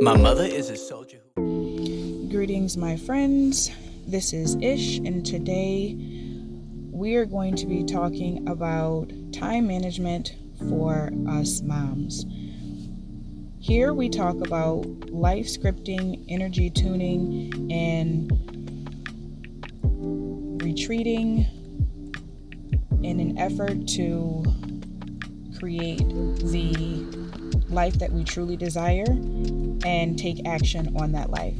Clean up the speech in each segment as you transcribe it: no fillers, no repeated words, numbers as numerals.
My mother is a soldier. Greetings, my friends. This is Ish, and today we are going to be talking about time management for us moms. Here we talk about life scripting, energy tuning, and retreating in an effort to create the life that we truly desire and take action on that life.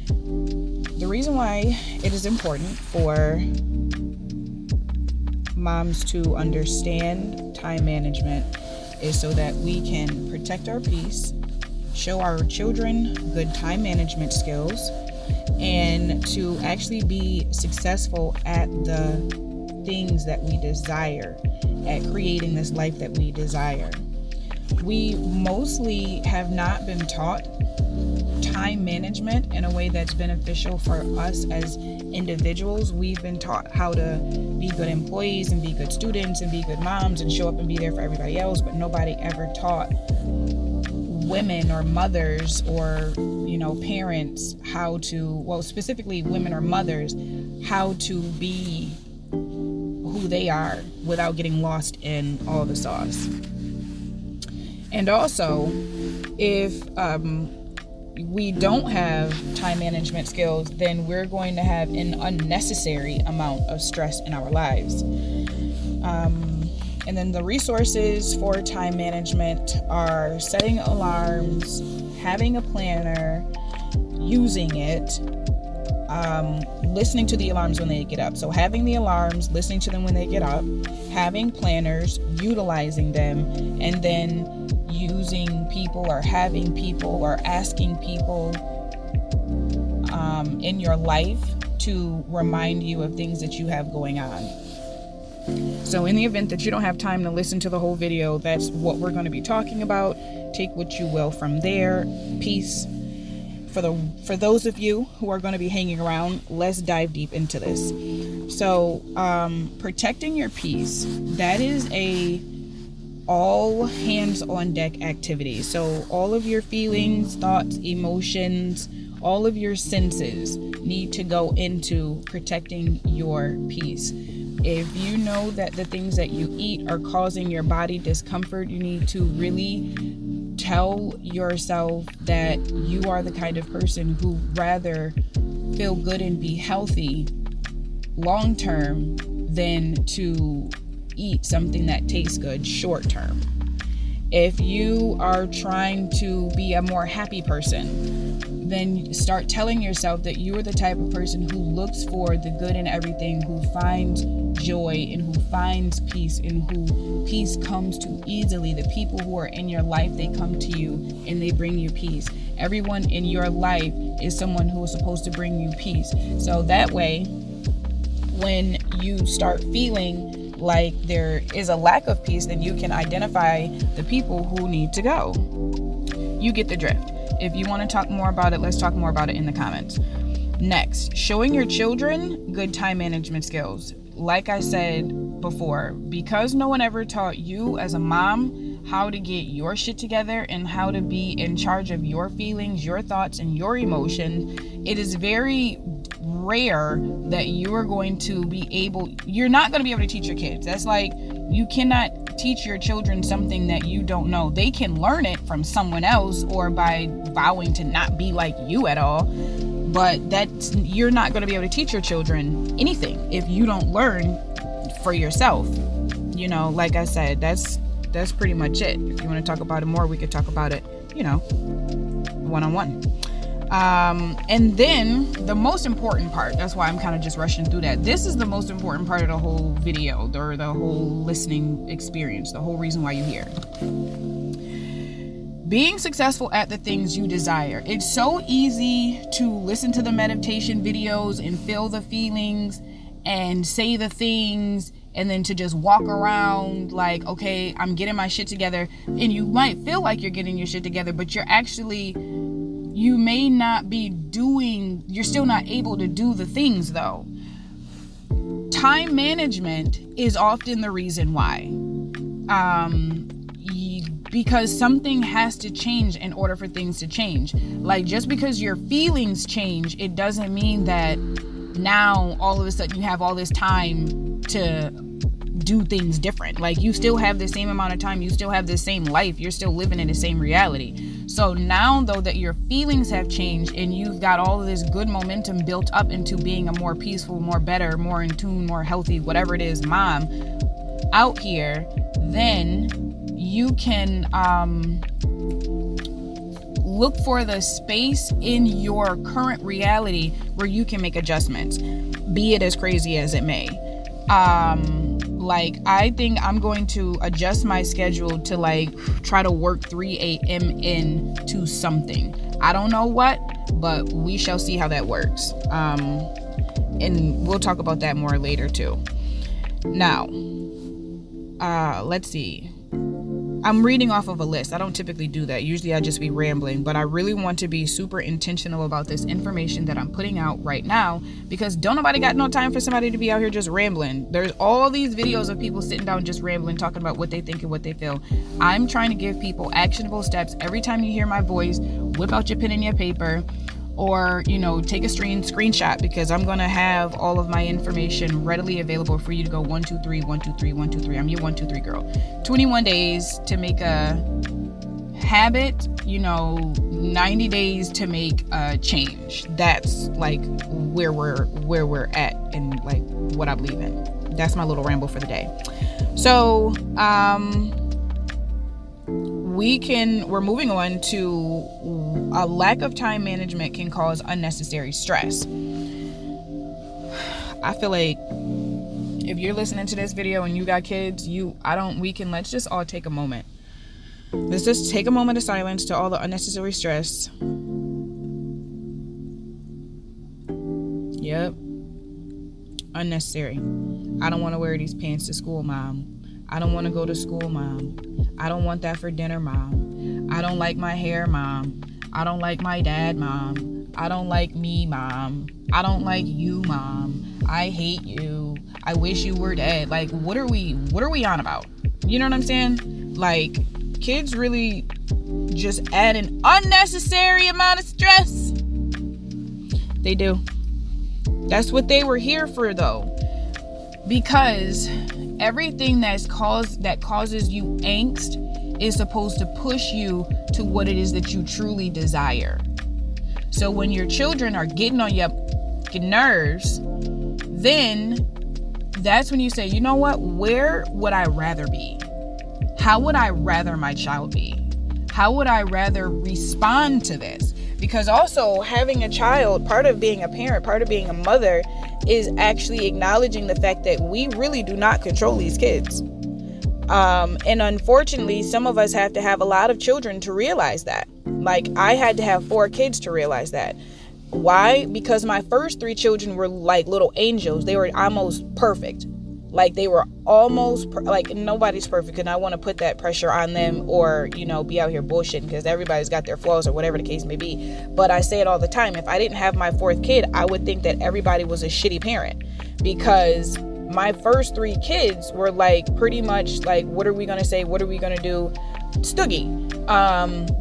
The reason why it is important for moms to understand time management is so that we can protect our peace, show our children good time management skills, and to actually be successful at the things that we desire, at creating this life that we desire. We mostly have not been taught time management in a way that's beneficial for us as individuals. We've been taught how to be good employees and be good students and be good moms and show up and be there for everybody else, but nobody ever taught women or mothers or parents how to, well, specifically women or mothers, how to be who they are without getting lost in all the sauce. And also, if we don't have time management skills, then we're going to have an unnecessary amount of stress in our lives. And then the resources for time management are setting alarms, having a planner, using it, listening to the alarms when they get up. So having the alarms, listening to them when they get up, having planners, utilizing them, and then using people or having people or asking people in your life to remind you of things that you have going on. So in the event that you don't have time to listen to the whole video, that's what we're going to be talking about. Take what you will from there. Peace. For those of you who are going to be hanging around, let's dive deep into this. So protecting your peace, that is a all hands on deck activity. So all of your feelings, thoughts, emotions, all of your senses need to go into protecting your peace. If you know that the things that you eat are causing your body discomfort, you need to really tell yourself that you are the kind of person who rather feel good and be healthy long term than to eat something that tastes good short term. If you are trying to be a more happy person, then start telling yourself that you are the type of person who looks for the good in everything, who finds joy and who finds peace, and who peace comes to easily. The people who are in your life, they come to you and they bring you peace. Everyone in your life is someone who is supposed to bring you peace. So that way, when you start feeling like there is a lack of peace, then you can identify the people who need to go. You get the drift. If you want to talk more about it, let's talk more about it in the comments. Next, showing your children good time management skills. Like I said before, because no one ever taught you as a mom how to get your shit together and how to be in charge of your feelings, your thoughts, and your emotions, it is very rare that you're not going to be able to teach your kids. That's like, you cannot teach your children something that you don't know. They can learn it from someone else or by vowing to not be like you at all, but you're not going to be able to teach your children anything if you don't learn for yourself. Like I said, that's pretty much it. If you want to talk about it more, we could talk about it, one-on-one. And then the most important part, that's why I'm kind of just rushing through that. This is the most important part of the whole video, or the whole listening experience, the whole reason why you're here. Being successful at the things you desire. It's so easy to listen to the meditation videos and feel the feelings and say the things and then to just walk around like, okay, I'm getting my shit together. And you might feel like you're getting your shit together, but you're still not able to do the things though. Time management is often the reason why. because something has to change in order for things to change. Like, just because your feelings change, it doesn't mean that now all of a sudden you have all this time to do things different. Like, you still have the same amount of time, you still have the same life, you're still living in the same reality. So now, though, that your feelings have changed and you've got all of this good momentum built up into being a more peaceful, more better, more in tune, more healthy, whatever it is, mom out here, then you can look for the space in your current reality where you can make adjustments, be it as crazy as it may. Like, I think I'm going to adjust my schedule to like try to work 3 a.m. into something. I don't know what, but we shall see how that works. And we'll talk about that more later too. Now, let's see. I'm reading off of a list. I don't typically do that. Usually I just be rambling, but I really want to be super intentional about this information that I'm putting out right now, because don't nobody got no time for somebody to be out here just rambling. There's all these videos of people sitting down just rambling, talking about what they think and what they feel. I'm trying to give people actionable steps. Every time you hear my voice, whip out your pen and your paper, or, you know, take a screenshot, because I'm going to have all of my information readily available for you to go 1, 2, 3, 1, 2, 3, 1, 2, 3. I'm your 1, 2, 3 girl. 21 days to make a habit, 90 days to make a change. That's like where we're at and like what I believe in. That's my little ramble for the day. So, we're moving on to a lack of time management can cause unnecessary stress. I feel like if you're listening to this video and you got kids, let's just all take a moment. Let's just take a moment of silence to all the unnecessary stress. Yep. Unnecessary. I don't want to wear these pants to school, mom. I don't want to go to school, mom. I don't want that for dinner, mom. I don't like my hair, mom. I don't like my dad, mom. I don't like me, mom. I don't like you, mom. I hate you. I wish you were dead. Like, what are we on about? You know what I'm saying? Like, kids really just add an unnecessary amount of stress. They do. That's what they were here for, though. Because everything that causes you angst is supposed to push you to what it is that you truly desire. So when your children are getting on your nerves, then that's when you say, you know what? Where would I rather be? How would I rather my child be? How would I rather respond to this? Because also, having a child, part of being a parent, part of being a mother, is actually acknowledging the fact that we really do not control these kids. And unfortunately, some of us have to have a lot of children to realize that. Like, I had to have 4 kids to realize that. Why? Because my first 3 children were like little angels. They were almost perfect. Like, they were almost like, nobody's perfect, and I want to put that pressure on them or, be out here bullshitting, because everybody's got their flaws or whatever the case may be. But I say it all the time. If I didn't have my 4th kid, I would think that everybody was a shitty parent, because my first 3 kids were like pretty much like, what are we going to say? What are we going to do? Stoogie.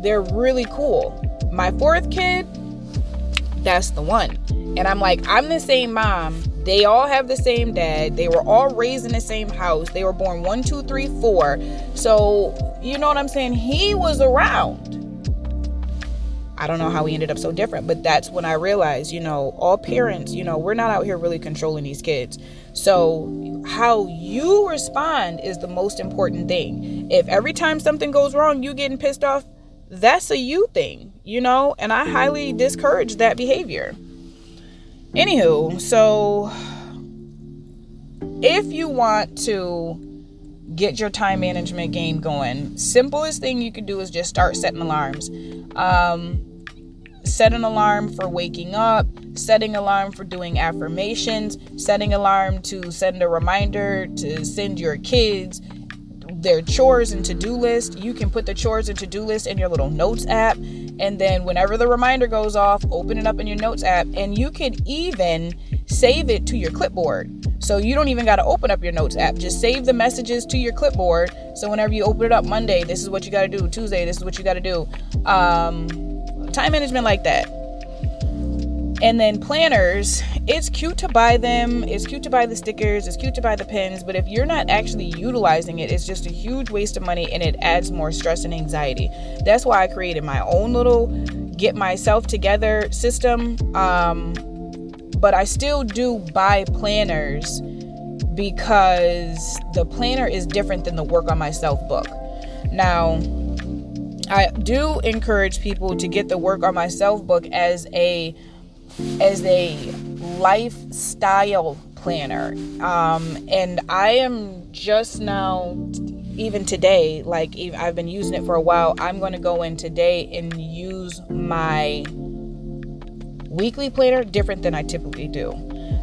They're really cool. My 4th kid, that's the one. And I'm like, I'm the same mom. They all have the same dad. They were all raised in the same house. They were born 1, 2, 3, 4. So, you know what I'm saying? He was around. I don't know how we ended up so different, but that's when I realized, all parents, we're not out here really controlling these kids. So how you respond is the most important thing. If every time something goes wrong, you getting pissed off, that's a you thing, and I highly discourage that behavior. Anywho, so if you want to get your time management game going, simplest thing you can do is just start setting alarms. Set an alarm for waking up, setting alarm for doing affirmations, setting alarm to send a reminder to send your kids their chores and to-do list. You can put the chores and to-do list in your little notes app, and then whenever the reminder goes off, open it up in your notes app. And you could even save it to your clipboard. So you don't even got to open up your notes app. Just save the messages to your clipboard. So whenever you open it up Monday, this is what you got to do. Tuesday, this is what you got to do. Time management like that. And then planners, it's cute to buy them. It's cute to buy the stickers. It's cute to buy the pins. But if you're not actually utilizing it, it's just a huge waste of money and it adds more stress and anxiety. That's why I created my own little get myself together system. But I still do buy planners because the planner is different than the Work on Myself book. Now, I do encourage people to get the Work on Myself book as a lifestyle planner. And I am just now, even today, like I've been using it for a while, I'm going to go in today and use my weekly planner different than I typically do.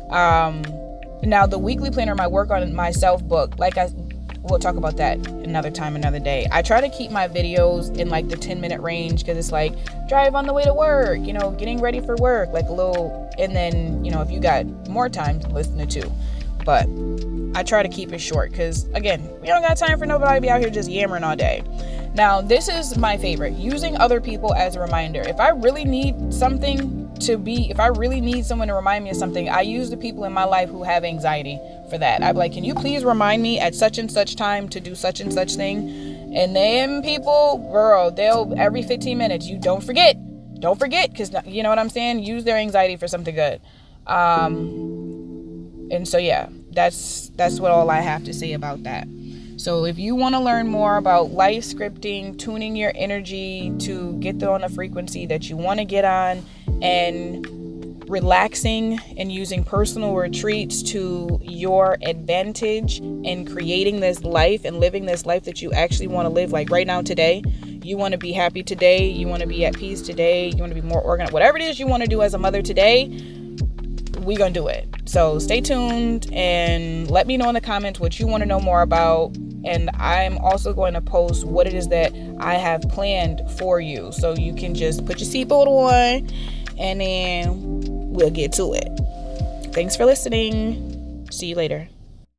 Now the weekly planner, my Work on Myself book, we'll talk about that another time, another day. I try to keep my videos in like the 10-minute range because it's like drive on the way to work, getting ready for work, like a little, and then, if you got more time to listen to two. But I try to keep it short because, again, we don't got time for nobody to be out here just yammering all day. Now, this is my favorite, using other people as a reminder. If I really need if I really need someone to remind me of something, I use the people in my life who have anxiety for that. I'd be like, can you please remind me at such and such time to do such and such thing? And them people, girl, they'll every 15 minutes, you don't forget, because you know what I'm saying? Use their anxiety for something good. And so, yeah, that's what all I have to say about that. So if you want to learn more about life scripting, tuning your energy to get on a frequency that you want to get on, and relaxing and using personal retreats to your advantage and creating this life and living this life that you actually want to live, like right now today, you want to be happy today, you want to be at peace today, you want to be more organized, whatever it is you want to do as a mother today, we're going to do it. So stay tuned and let me know in the comments what you want to know more about. And I'm also going to post what it is that I have planned for you. So you can just put your seatbelt on and then we'll get to it. Thanks for listening. See you later.